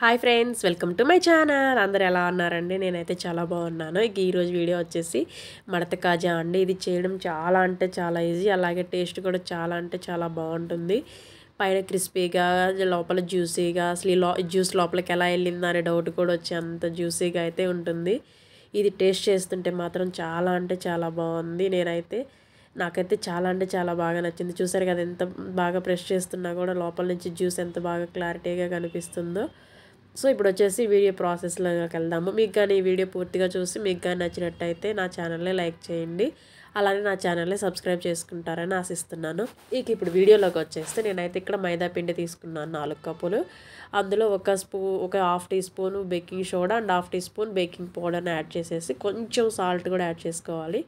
Hi friends, welcome to my channel. అందరు ఎలా ఉన్నారండి? నేనైతే చాలా బాగున్నాను. ఇక ఈరోజు వీడియో వచ్చేసి మడత కాజా అండి. ఇది చేయడం చాలా అంటే చాలా ఈజీ, అలాగే టేస్ట్ కూడా చాలా అంటే చాలా బాగుంటుంది. పైన క్రిస్పీగా, లోపల జ్యూసీగా, అసలు జ్యూస్ లోపలికి ఎలా వెళ్ళిందా అనే డౌట్ కూడా వచ్చే అంత జ్యూసీగా అయితే ఉంటుంది. ఇది టేస్ట్ చేస్తుంటే మాత్రం చాలా అంటే చాలా బాగుంది. నాకైతే చాలా అంటే చాలా బాగా నచ్చింది. చూసారు కదా, ఎంత బాగా ప్రెస్ చేస్తున్నా కూడా లోపల నుంచి జ్యూస్ ఎంత బాగా క్లారిటీగా కనిపిస్తుందో. సో ఇప్పుడు వచ్చేసి వీడియో ప్రాసెస్లోకి వెళ్దాము. మీకు కానీ ఈ వీడియో పూర్తిగా చూసి మీకు కానీ నచ్చినట్టయితే నా ఛానల్ని లైక్ చేయండి, అలానే నా ఛానల్ని సబ్స్క్రైబ్ చేసుకుంటారని ఆశిస్తున్నాను. ఇప్పుడు వీడియోలోకి వచ్చేస్తే నేనైతే ఇక్కడ మైదా పిండి తీసుకున్నాను 4 కప్పులు. అందులో ఒక half teaspoon baking soda and half teaspoon baking పౌడర్ని యాడ్ చేసేసి కొంచెం సాల్ట్ కూడా యాడ్ చేసుకోవాలి.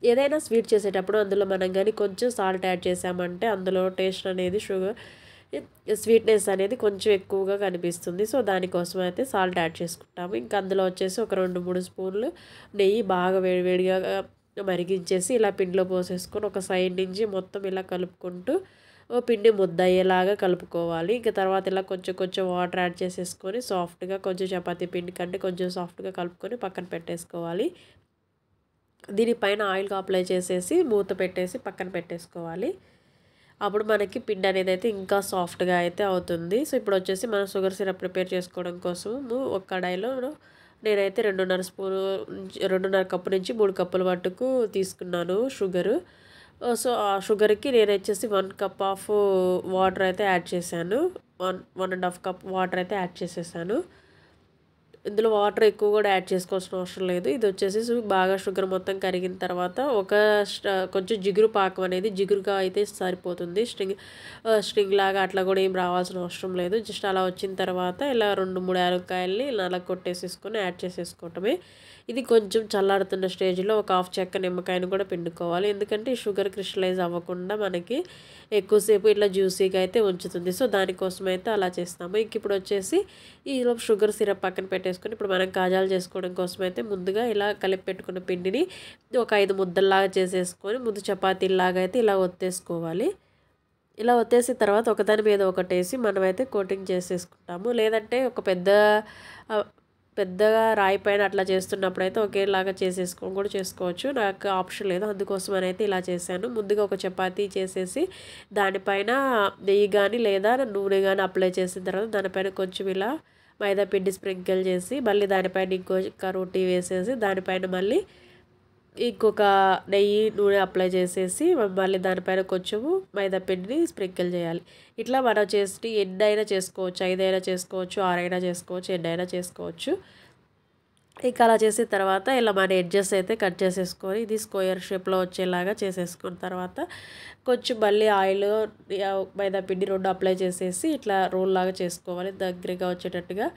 ఏదైనా స్వీట్ చేసేటప్పుడు అందులో మనం కానీ కొంచెం సాల్ట్ యాడ్ చేసామంటే అందులో టేస్ట్ అనేది స్వీట్నెస్ అనేది కొంచెం ఎక్కువగా కనిపిస్తుంది. సో దానికోసం అయితే సాల్ట్ యాడ్ చేసుకుంటాము. ఇంకా అందులో వచ్చేసి ఒక 2-3 స్పూన్లు నెయ్యి బాగా వేడివేడిగా మరిగించేసి ఇలా పిండిలో పోసేసుకొని ఒక సైడ్ నుంచి మొత్తం ఇలా కలుపుకుంటూ పిండి ముద్ద అయ్యేలాగా కలుపుకోవాలి. ఇంకా తర్వాత ఇలా కొంచెం కొంచెం వాటర్ యాడ్ చేసేసుకొని సాఫ్ట్గా, కొంచెం చపాతీ పిండి కంటే కొంచెం సాఫ్ట్గా కలుపుకొని పక్కన పెట్టేసుకోవాలి. దీనిపైన ఆయిల్ అప్లై చేసేసి మూత పెట్టేసి పక్కన పెట్టేసుకోవాలి. అప్పుడు మనకి పిండి అనేది అయితే ఇంకా సాఫ్ట్గా అయితే అవుతుంది. సో ఇప్పుడు వచ్చేసి మనం షుగర్ సిరప్ ప్రిపేర్ చేసుకోవడం కోసము ఒక కడాయిలో నేనైతే 2.5 కప్పు నుంచి 3 కప్పుల మట్టుకు తీసుకున్నాను షుగరు. సో ఆ షుగర్కి నేను వచ్చేసి 1 కప్ ఆఫ్ వాటర్ అయితే యాడ్ చేశాను. 1.5 కప్ వాటర్ అయితే యాడ్ చేసేసాను. ఇందులో వాటర్ ఎక్కువ కూడా యాడ్ చేసుకోవాల్సిన అవసరం లేదు. ఇది వచ్చేసి బాగా షుగర్ మొత్తం కరిగిన తర్వాత కొంచెం జిగురు పాకం అనేది జిగురుగా అయితే సరిపోతుంది. స్ట్రింగ్ లాగా అట్లా కూడా ఏం రావాల్సిన అవసరం లేదు. జస్ట్ అలా వచ్చిన తర్వాత ఇలా 2-3 యాలక్కాయల్ని ఇలా కొట్టేసేసుకొని యాడ్ చేసేసుకోవటమే. ఇది కొంచెం చల్లారుతున్న స్టేజ్లో ఒక హాఫ్ చెక్క నిమ్మకాయను కూడా పిండుకోవాలి. ఎందుకంటే ఈ షుగర్ క్రిస్టలైజ్ అవ్వకుండా మనకి ఎక్కువసేపు ఇట్లా జ్యూసీగా అయితే ఉంచుతుంది. సో దానికోసం అయితే అలా చేస్తాము. ఇప్పుడు వచ్చేసి ఈలోపు షుగర్ సిరప్ పక్కన పెట్టేసుకొని ఇప్పుడు మనం కాజాలు చేసుకోవడం కోసం అయితే ముందుగా ఇలా కలిపి పెట్టుకున్న పిండిని ఒక 5 ముద్దల్లాగా చేసేసుకొని ముందు చపాతీలాగా అయితే ఇలా ఒత్తేసుకోవాలి. ఇలా ఒత్తేసిన తర్వాత ఒకదాని మీద ఒకటేసి మనమైతే కోటింగ్ చేసేసుకుంటాము. లేదంటే ఒక పెద్దగా రాయి పైన అట్లా చేస్తున్నప్పుడు అయితే ఒకేలాగా కూడా చేసుకోవచ్చు. నాకు ఆప్షన్ లేదు, అందుకోసం అయితే ఇలా చేశాను. ముందుగా ఒక చపాతీ చేసేసి దానిపైన నెయ్యి కానీ లేదా నూనె కానీ అప్లై చేసిన తర్వాత దానిపైన కొంచెం ఇలా మైదా పిండి స్ప్రింకిల్ చేసి మళ్ళీ దానిపైన ఇంకొక రోటీ వేసేసి దానిపైన మళ్ళీ ఇంకొక నెయ్యి నూనె అప్లై చేసేసి మళ్ళీ దానిపైన కొంచెము మైదా పిండిని స్ప్రింకిల్ చేయాలి. ఇట్లా మనం చేసి ఎన్నైనా చేసుకోవచ్చు, 5 అయినా చేసుకోవచ్చు, 6 అయినా చేసుకోవచ్చు, ఎన్నైనా చేసుకోవచ్చు. ఇంకా అలా చేసిన తర్వాత ఇలా మన ఎడ్జెస్ అయితే కట్ చేసేసుకొని ఇది స్క్వేర్ షేప్లో వచ్చేలాగా చేసేసుకున్న తర్వాత కొంచెం మళ్ళీ ఆయిల్ మైదా పిండి 2 అప్లై చేసేసి ఇట్లా రోల్ లాగా చేసుకోవాలి. దగ్గరగా వచ్చేటట్టుగా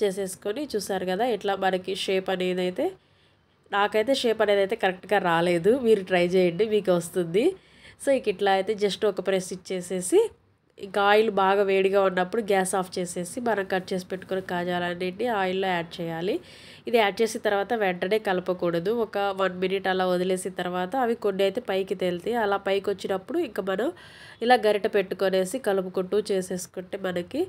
చేసేసుకొని చూసారు కదా, ఇట్లా మనకి నాకైతే షేప్ అనేది అయితే కరెక్ట్గా రాలేదు. మీరు ట్రై చేయండి, మీకు వస్తుంది. సో ఇట్లా అయితే జస్ట్ ఒక ప్రెస్ ఇచ్చేసేసి ఇంకా ఆయిల్ బాగా వేడిగా ఉన్నప్పుడు గ్యాస్ ఆఫ్ చేసేసి మనం కట్ చేసి పెట్టుకున్న కాజాలన్నింటినీ ఆయిల్లో యాడ్ చేయాలి. ఇది యాడ్ చేసిన తర్వాత వెంటనే కలపకూడదు. ఒక 1 మినిట్ అలా వదిలేసిన తర్వాత అవి కొన్ని అయితే పైకి తేలుతాయి. అలా పైకి వచ్చినప్పుడు ఇంకా మనం ఇలా గరిటె పెట్టుకొనేసి కలుపుకుంటూ చేసేసుకుంటే మనకి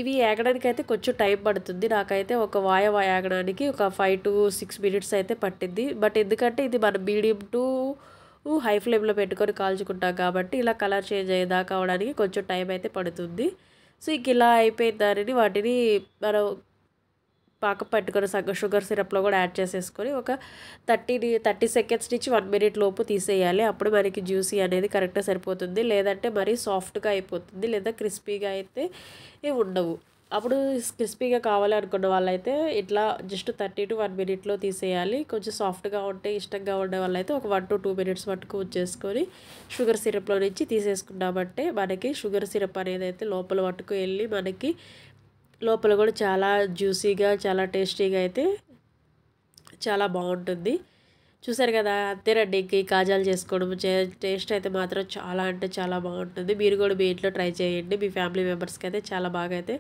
ఇవి ఏగడానికి అయితే కొంచెం టైం పడుతుంది. నాకైతే ఒక వాయ ఏగడానికి ఒక 5 to 6 మినిట్స్ అయితే పట్టింది. బట్ ఎందుకంటే ఇది మన మీడియం టు హై ఫ్లేమ్లో పెట్టుకొని కాల్చుకుంటాం కాబట్టి ఇలా కలర్ చేంజ్ అయ్యేదాకా అవడానికి కొంచెం టైం అయితే పడుతుంది. సో ఇలా అయిపోయిన దానిని వాటిని మనం పాకం పట్టుకొని షుగర్ సిరప్లో కూడా యాడ్ చేసేసుకొని ఒక 30 సెకండ్స్ నుంచి 1 మినిట్ లోపు తీసేయాలి. అప్పుడు మనకి జ్యూసీ అనేది కరెక్ట్గా సరిపోతుంది. లేదంటే మరీ సాఫ్ట్గా అయిపోతుంది, లేదా క్రిస్పీగా అయితే ఉండవు. అప్పుడు క్రిస్పీగా కావాలి అనుకున్న వాళ్ళైతే ఇట్లా జస్ట్ 30 to 1 మినిట్లో తీసేయాలి. కొంచెం సాఫ్ట్గా ఉంటే ఇష్టంగా ఉండే వాళ్ళైతే ఒక 1 to 2 మినిట్స్ మట్టుకు ఉంచేసుకొని షుగర్ సిరప్లో నుంచి తీసేసుకున్నామంటే మనకి షుగర్ సిరప్ అనేది అయితే లోపల మట్టుకు వెళ్ళి మనకి లోపల కూడా చాలా జ్యూసీగా, చాలా టేస్టీగా అయితే చాలా బాగుంటుంది. చూసారు కదా, అంతేనండి. ఇంక ఈ కాజాలు చేసుకోవడం టేస్ట్ అయితే మాత్రం చాలా అంటే చాలా బాగుంటుంది. మీరు కూడా మీ ఇంట్లో ట్రై చేయండి. మీ ఫ్యామిలీ మెంబర్స్కి అయితే చాలా బాగా అయితే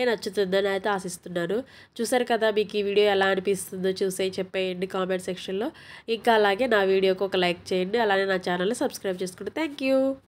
నచ్చుతుందని అయితే ఆశిస్తున్నాను. చూసారు కదా, మీకు ఈ వీడియో ఎలా అనిపిస్తుందో చెప్పేయండి కామెంట్ సెక్షన్లో. ఇంకా అలాగే నా వీడియోకి ఒక లైక్ చేయండి, అలానే నా ఛానల్ని సబ్స్క్రైబ్ చేసుకోండి. Thank you.